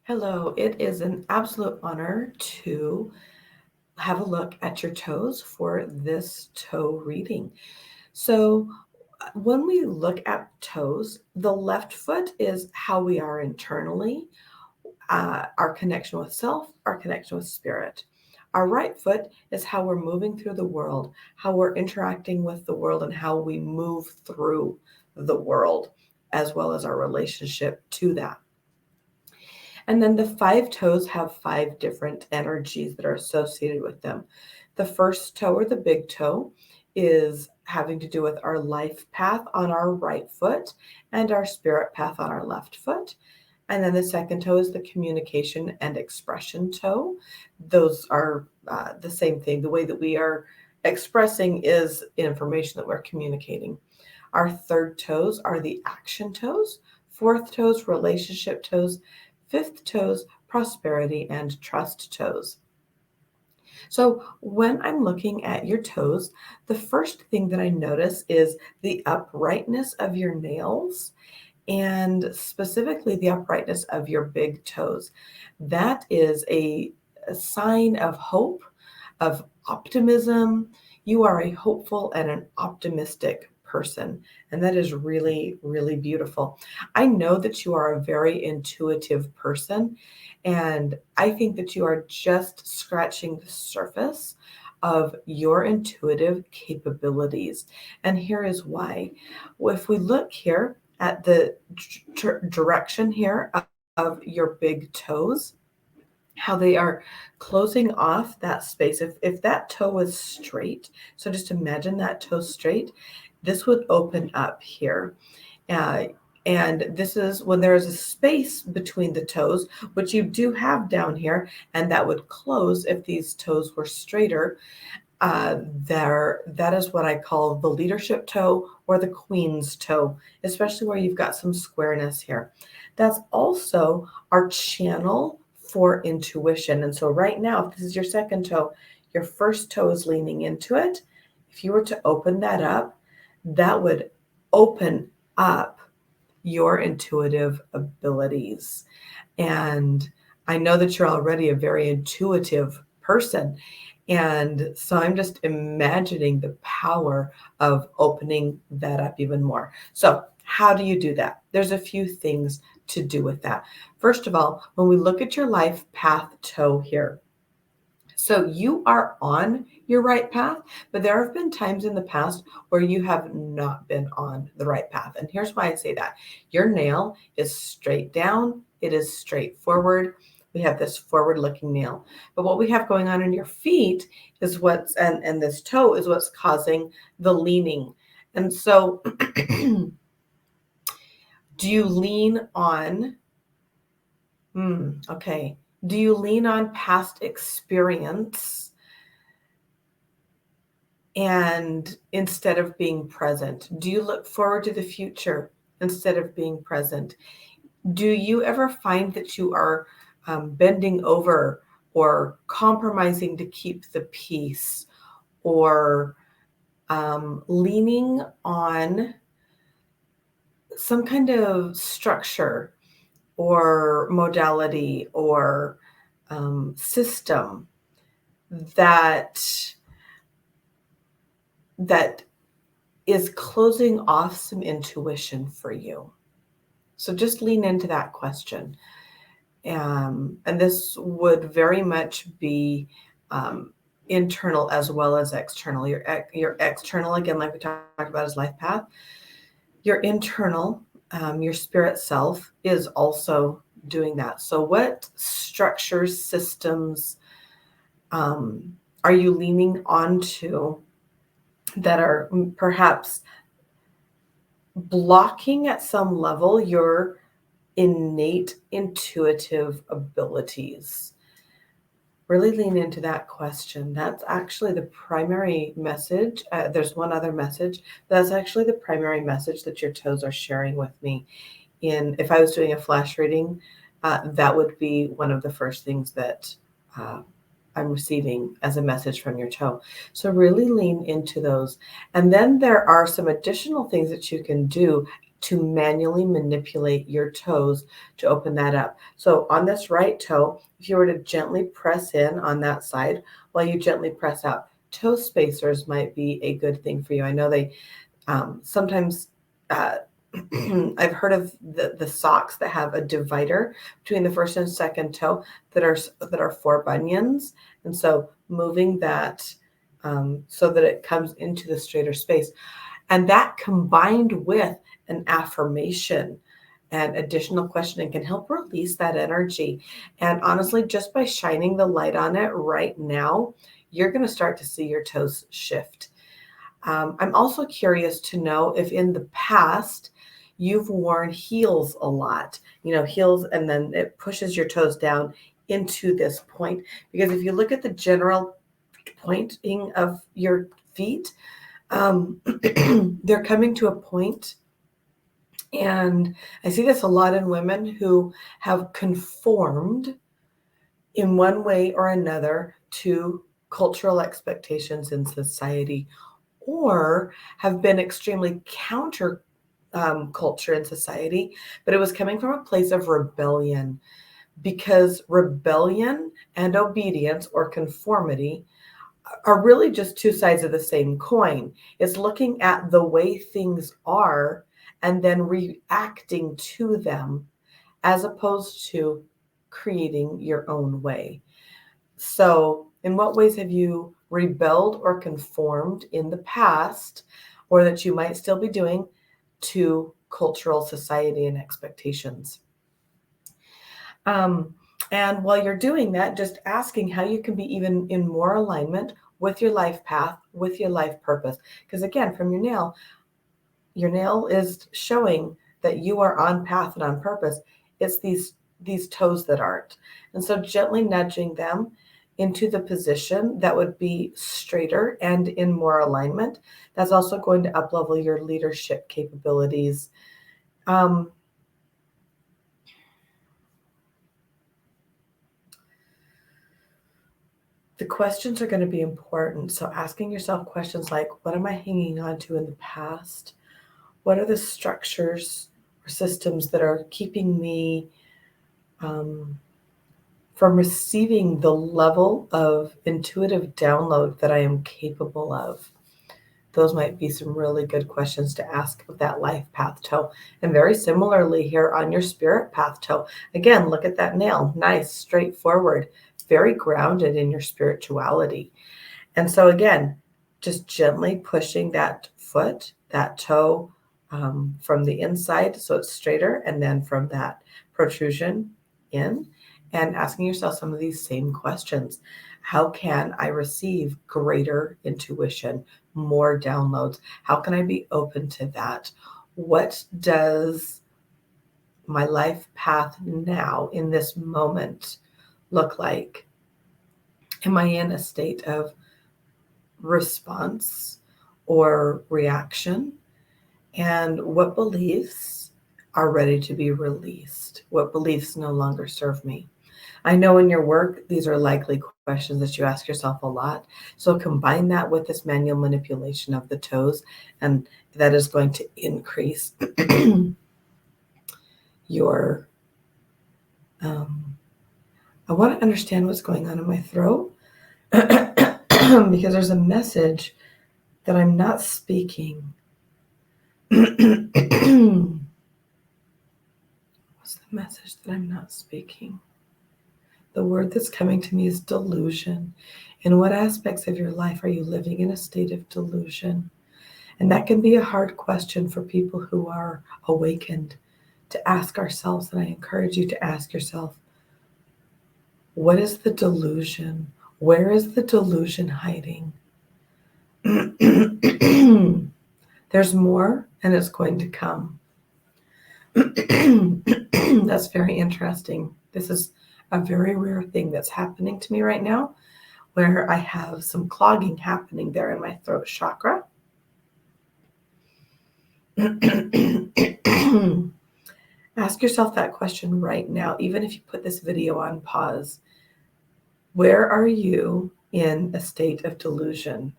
Hello, it is an absolute honor to have a look at your toes for this toe reading. So, when we look at toes, the left foot is how we are internally, our connection with self, our connection with spirit. Our right foot is how we're moving through the world, how we're interacting with the world, and how we move through the world, as well as our relationship to that. And then the five toes have five different energies that are associated with them. The first toe, or the big toe, is having to do with our life path on our right foot and our spirit path on our left foot. And then the second toe is the communication and expression toe. Those are the same thing. The way that we are expressing is information that we're communicating. Our third toes are the action toes. Fourth toes, relationship toes. Fifth toes, prosperity and trust toes. So when I'm looking at your toes, the first thing that I notice is the uprightness of your nails and specifically the uprightness of your big toes. That is a sign of hope, of optimism. You are a hopeful and an optimistic person, and that is really, really beautiful. I know that you are a very intuitive person, and I think that you are just scratching the surface of your intuitive capabilities. And here is why. If we look here at the direction here of your big toes, how they are closing off that space. If that toe was straight, so just imagine that toe straight, this would open up here. Uh, and this is when there is a space between the toes, which you do have down here, and that would close if these toes were straighter. That is what I call the leadership toe or the queen's toe, especially where you've got some squareness here. That's also our channel for intuition. And so right now, if this is your second toe, your first toe is leaning into it. If you were to open that up, that would open up your intuitive abilities. And I know that you're already a very intuitive person. And so I'm just imagining the power of opening that up even more. So, how do you do that? There's a few things to do with that. First of all, when we look at your life path toe here, so you are on your right path, but there have been times in the past where you have not been on the right path. And here's why I say that. Your nail is straight down, it is straight forward. We have this forward looking nail. But what we have going on in your feet is and this toe is what's causing the leaning. And so do you lean on, okay. Do you lean on past experience and instead of being present? Do you look forward to the future instead of being present? Do you ever find that you are bending over or compromising to keep the peace or leaning on some kind of structure or modality or system that is closing off some intuition for you? So just lean into that question. And this would very much be internal as well as external. Your external, again, like we talked about, is life path. Your internal, your spirit self, is also doing that. So what structures, systems are you leaning onto that are perhaps blocking at some level your innate intuitive abilities? Really lean into that question. That's actually the primary message. There's one other message. That's actually the primary message that your toes are sharing with me. If I was doing a flash reading, that would be one of the first things that I'm receiving as a message from your toe. So really lean into those. And then there are some additional things that you can do to manually manipulate your toes to open that up. So on this right toe, if you were to gently press in on that side while you gently press out, toe spacers might be a good thing for you. I know they sometimes I've heard of the socks that have a divider between the first and second toe that are for bunions, and so moving that so that it comes into the straighter space, and that combined with an affirmation and additional questioning can help release that energy. And honestly, just by shining the light on it right now, you're going to start to see your toes shift. I'm also curious to know if in the past you've worn heels a lot, heels, and then it pushes your toes down into this point. Because if you look at the general pointing of your feet, they're coming to a point. And I see this a lot in women who have conformed in one way or another to cultural expectations in society, or have been extremely counter culture in society, but it was coming from a place of rebellion, because rebellion and obedience or conformity are really just two sides of the same coin. It's looking at the way things are and then reacting to them, as opposed to creating your own way. So, in what ways have you rebelled or conformed in the past, or that you might still be doing, to cultural society and expectations? And while you're doing that, just asking how you can be even in more alignment with your life path, with your life purpose. Because again, from your nail is showing that you are on path and on purpose. It's these toes that aren't. And so gently nudging them into the position that would be straighter and in more alignment. That's also going to up-level your leadership capabilities. The questions are going to be important. So asking yourself questions like, what am I hanging on to in the past? What are the structures or systems that are keeping me from receiving the level of intuitive download that I am capable of? Those might be some really good questions to ask of that life path toe. And very similarly here on your spirit path toe, again, look at that nail. Nice, straightforward, very grounded in your spirituality. And so again, just gently pushing that foot, that toe from the inside so it's straighter, and then from that protrusion in, and asking yourself some of these same questions. How can I receive greater intuition, more downloads? How can I be open to that? What does my life path now in this moment look like? Am I in a state of response or reaction? And what beliefs are ready to be released? What beliefs no longer serve me? I know in your work, these are likely questions that you ask yourself a lot. So combine that with this manual manipulation of the toes, and that is going to increase your, I want to understand what's going on in my throat because there's a message that I'm not speaking. What's the message that I'm not speaking? The word that's coming to me is delusion. In what aspects of your life are you living in a state of delusion? And that can be a hard question for people who are awakened to ask ourselves. And I encourage you to ask yourself, what is the delusion? Where is the delusion hiding? There's more, and it's going to come. That's very interesting. This is a very rare thing that's happening to me right now, where I have some clogging happening there in my throat chakra. Ask yourself that question right now, even if you put this video on pause. Where are you in a state of delusion?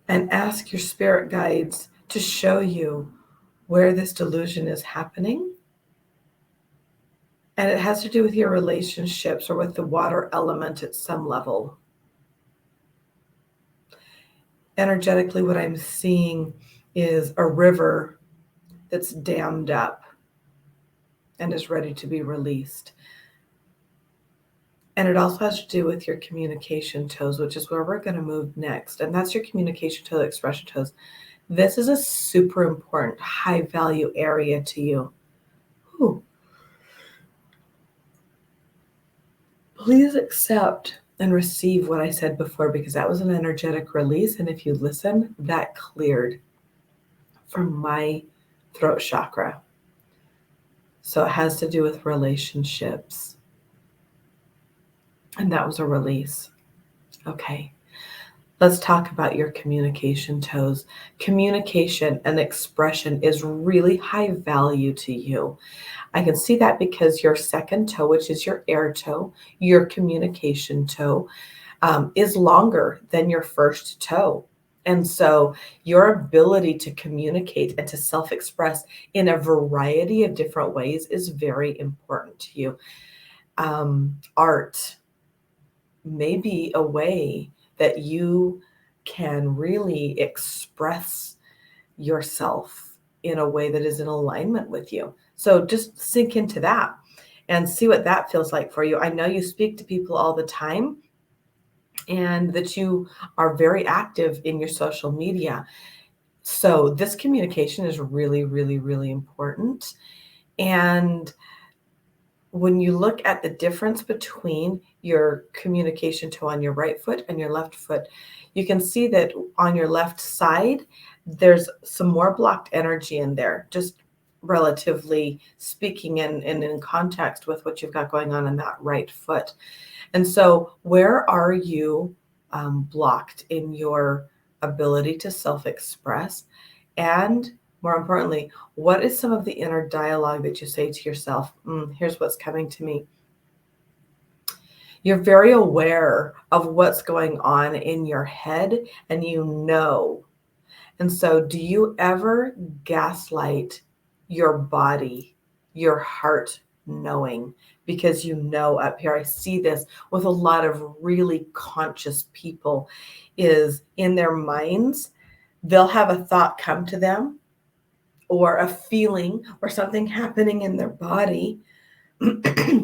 and ask your spirit guides to show you where this delusion is happening. And it has to do with your relationships or with the water element at some level. Energetically, what I'm seeing is a river that's dammed up and is ready to be released. And it also has to do with your communication toes, which is where we're going to move next. And that's your communication toe, expression toes. This is a super important, high value area to you. Ooh. Please accept and receive what I said before, because that was an energetic release. And if you listen, that cleared from my throat chakra. So it has to do with relationships. And that was a release. Okay. Let's talk about your communication toes. Communication and expression is really high value to you. I can see that because your second toe, which is your air toe, your communication toe, is longer than your first toe. And so your ability to communicate and to self-express in a variety of different ways is very important to you. Art may be a way that you can really express yourself in a way that is in alignment with you. So just sink into that and see what that feels like for you. I know you speak to people all the time and that you are very active in your social media. So this communication is really, really, really important. And when you look at the difference between your communication toe on your right foot and your left foot, you can see that on your left side, there's some more blocked energy in there, just relatively speaking and in context with what you've got going on in that right foot. And so where are you blocked in your ability to self-express? And more importantly, what is some of the inner dialogue that you say to yourself? Here's what's coming to me. You're very aware of what's going on in your head, and you know. And so do you ever gaslight your body, your heart knowing? Because you know up here, I see this with a lot of really conscious people, is in their minds, they'll have a thought come to them or a feeling or something happening in their body.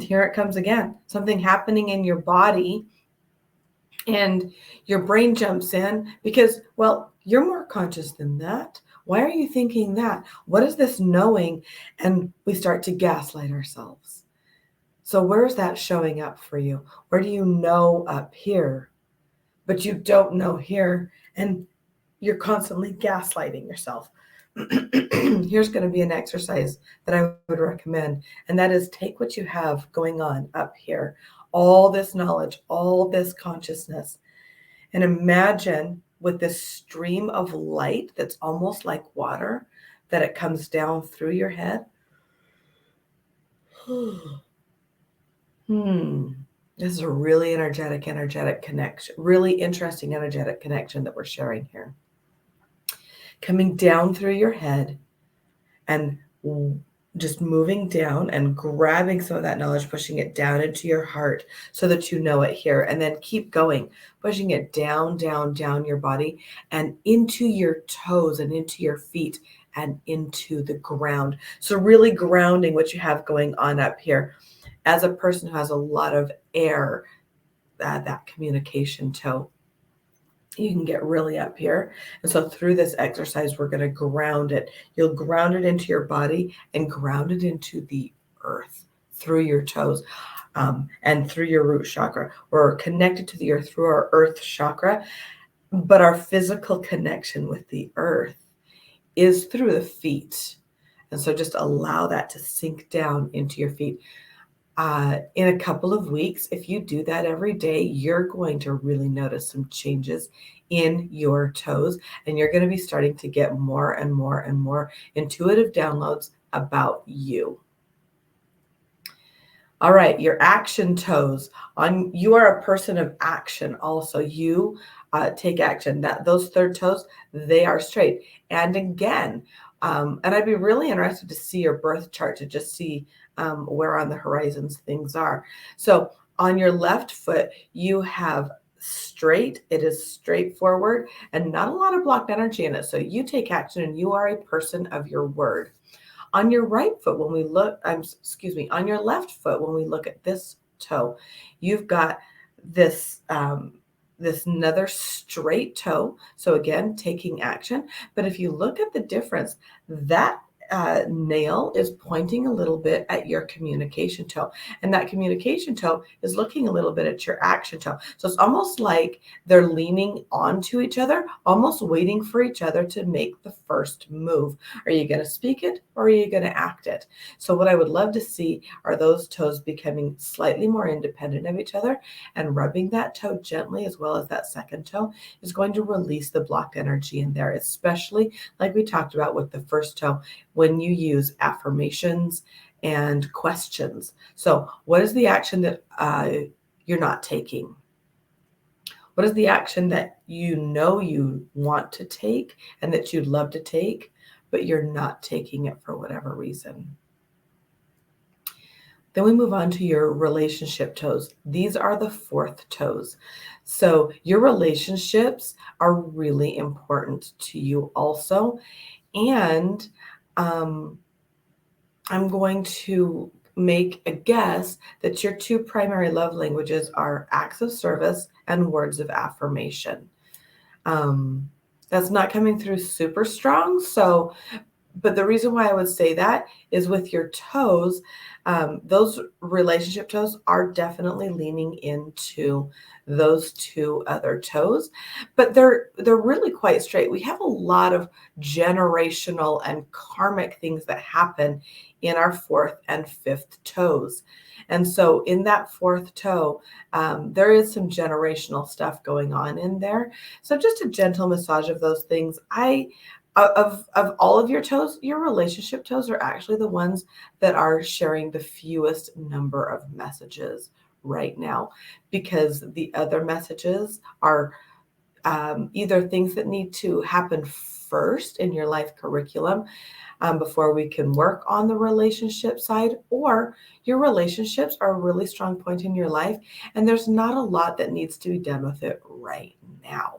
Here it comes again, something happening in your body, and your brain jumps in because, well, you're more conscious than that. Why are you thinking that? What is this knowing? And we start to gaslight ourselves. So where's that showing up for you? Where do you know up here, but you don't know here, and you're constantly gaslighting yourself? Here's going to be an exercise that I would recommend, and that is take what you have going on up here, all this knowledge, all this consciousness, and imagine with this stream of light that's almost like water, that it comes down through your head. This is a really energetic connection, really interesting energetic connection that we're sharing here. Coming down through your head and just moving down and grabbing some of that knowledge, pushing it down into your heart so that you know it here, and then keep going, pushing it down, down, down your body and into your toes and into your feet and into the ground. So really grounding what you have going on up here. As a person who has a lot of air, that communication toe, you can get really up here. And so through this exercise, we're going to ground it. You'll ground it into your body and ground it into the earth through your toes and through your root chakra. We're connected to the earth through our earth chakra, but our physical connection with the earth is through the feet. And so just allow that to sink down into your feet. In a couple of weeks, if you do that every day, you're going to really notice some changes in your toes, and you're going to be starting to get more and more and more intuitive downloads about you. All right, your action toes. You are a person of action also. You take action. That those third toes, they are straight. And again, and I'd be really interested to see your birth chart to just see where on the horizons things are. So on your left foot, you have straight. It is straightforward and not a lot of blocked energy in it. So you take action and you are a person of your word. On your right foot, when we look, on your left foot, when we look at this toe, you've got this this another straight toe. So again, taking action. But if you look at the difference, that nail is pointing a little bit at your communication toe, and that communication toe is looking a little bit at your action toe. So it's almost like they're leaning onto each other, almost waiting for each other to make the first move. Are you going to speak it or are you going to act it? So what I would love to see are those toes becoming slightly more independent of each other, and rubbing that toe gently as well as that second toe is going to release the blocked energy in there, especially like we talked about with the first toe when you use affirmations and questions. So what is the action that you're not taking? What is the action that you know you want to take and that you'd love to take, but you're not taking it for whatever reason? Then we move on to your relationship toes. These are the fourth toes. So your relationships are really important to you also. And I'm going to make a guess that your two primary love languages are acts of service and words of affirmation. That's not coming through super strong. So, but the reason why I would say that is with your toes, those relationship toes are definitely leaning into those two other toes, but they're really quite straight. We have a lot of generational and karmic things that happen in our fourth and fifth toes. And so in that fourth toe, there is some generational stuff going on in there. So just a gentle massage of those things. Of all of your toes, your relationship toes are actually the ones that are sharing the fewest number of messages right now, because the other messages are either things that need to happen first in your life curriculum before we can work on the relationship side, or your relationships are a really strong point in your life and there's not a lot that needs to be done with it right now.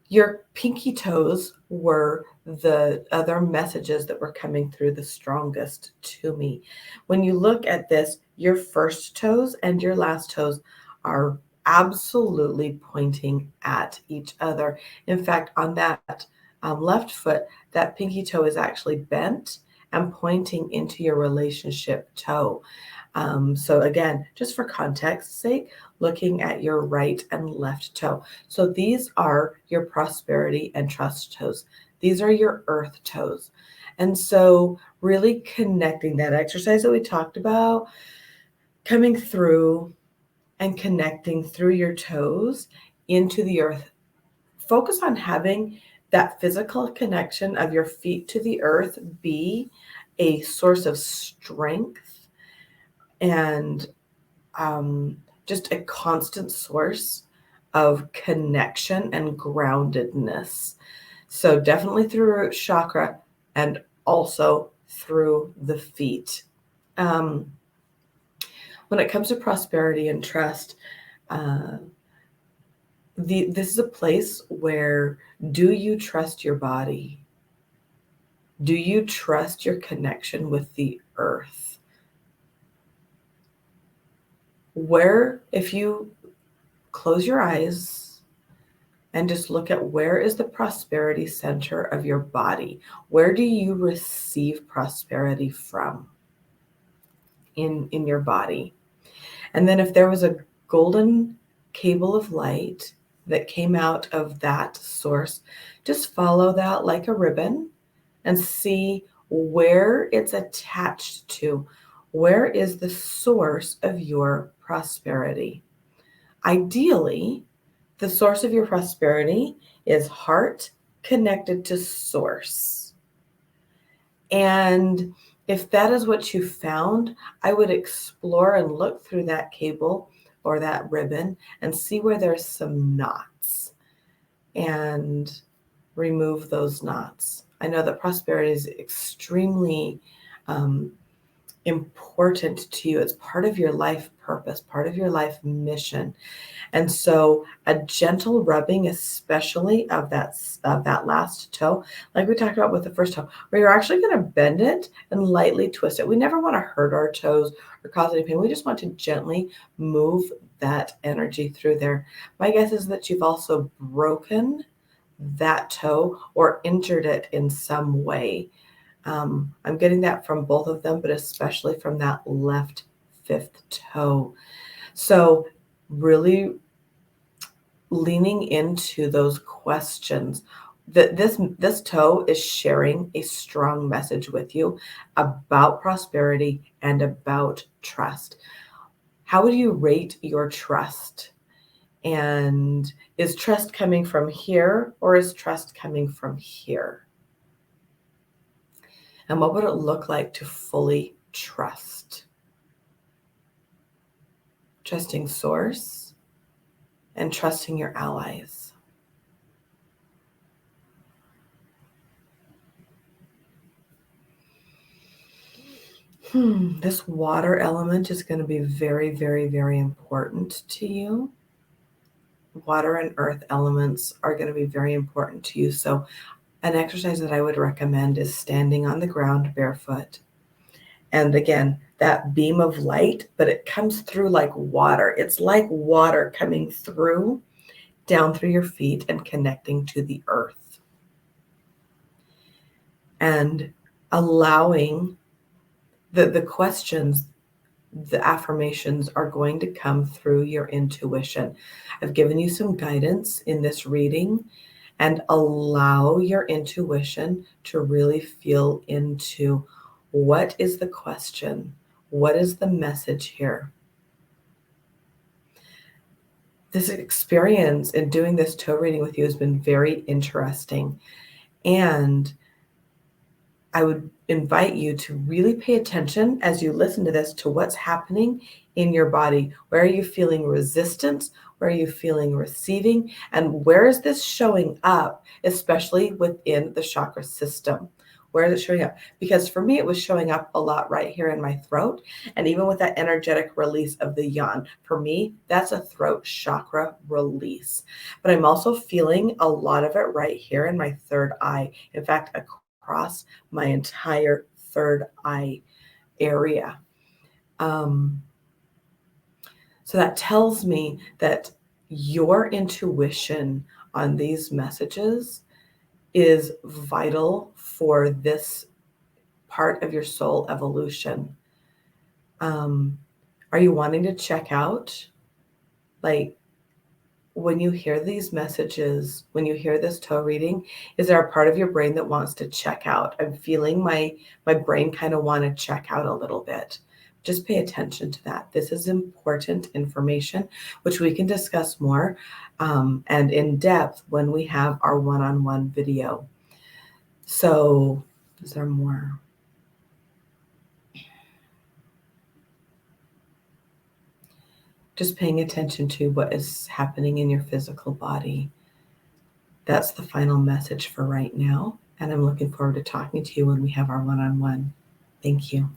Your pinky toes were the other messages that were coming through the strongest to me. When you look at this, your first toes and your last toes are absolutely pointing at each other. In fact, on that left foot, that pinky toe is actually bent and pointing into your relationship toe. So again, just for context's sake, looking at your right and left toe. So these are your prosperity and trust toes. These are your earth toes. And so really connecting that exercise that we talked about, coming through and connecting through your toes into the earth. Focus on having that physical connection of your feet to the earth be a source of strength and just a constant source of connection and groundedness. So definitely through root chakra and also through the feet. When it comes to prosperity and trust, this is a place where, do you trust your body? Do you trust your connection with the earth? Where, if you close your eyes and just look at where is the prosperity center of your body? Where do you receive prosperity from in your body? And then if there was a golden cable of light that came out of that source, just follow that like a ribbon and see where it's attached to. Where is the source of your prosperity? Ideally, the source of your prosperity is heart connected to source. And if that is what you found, I would explore and look through that cable or that ribbon and see where there's some knots and remove those knots. I know that prosperity is extremely important to you. It's part of your life purpose, part of your life mission. And so a gentle rubbing, especially of that last toe, like we talked about with the first toe, where you're actually going to bend it and lightly twist it. We never want to hurt our toes or cause any pain. We just want to gently move that energy through there. My guess is that you've also broken that toe or injured it in some way. I'm getting that from both of them, but especially from that left fifth toe. So really leaning into those questions. This toe is sharing a strong message with you about prosperity and about trust. How would you rate your trust? And is trust coming from here or is trust coming from here? And what would it look like to fully trust? Trusting source and trusting your allies. This water element is going to be very, very, very important to you. Water and earth elements are going to be very important to you. So an exercise that I would recommend is standing on the ground barefoot. And again, that beam of light, but it comes through like water. It's like water coming through, down through your feet and connecting to the earth. And allowing the questions, the affirmations are going to come through your intuition. I've given you some guidance in this reading, and allow your intuition to really feel into what is the question? What is the message here? This experience in doing this toe reading with you has been very interesting. And I would invite you to really pay attention as you listen to this to what's happening in your body. Where are you feeling resistance? Where are you feeling receiving? And where is this showing up, especially within the chakra system? Where is it showing up? Because for me, it was showing up a lot right here in my throat. And even with that energetic release of the yan, for me, that's a throat chakra release. But I'm also feeling a lot of it right here in my third eye. In fact, across my entire third eye area. So that tells me that your intuition on these messages is vital for this part of your soul evolution. Are you wanting to check out? Like, when you hear these messages, when you hear this toe reading, is there a part of your brain that wants to check out? I'm feeling my brain kind of want to check out a little bit. Just pay attention to that. This is important information, which we can discuss more and in depth when we have our one-on-one video. So, is there more? Just paying attention to what is happening in your physical body. That's the final message for right now. And I'm looking forward to talking to you when we have our one-on-one. Thank you.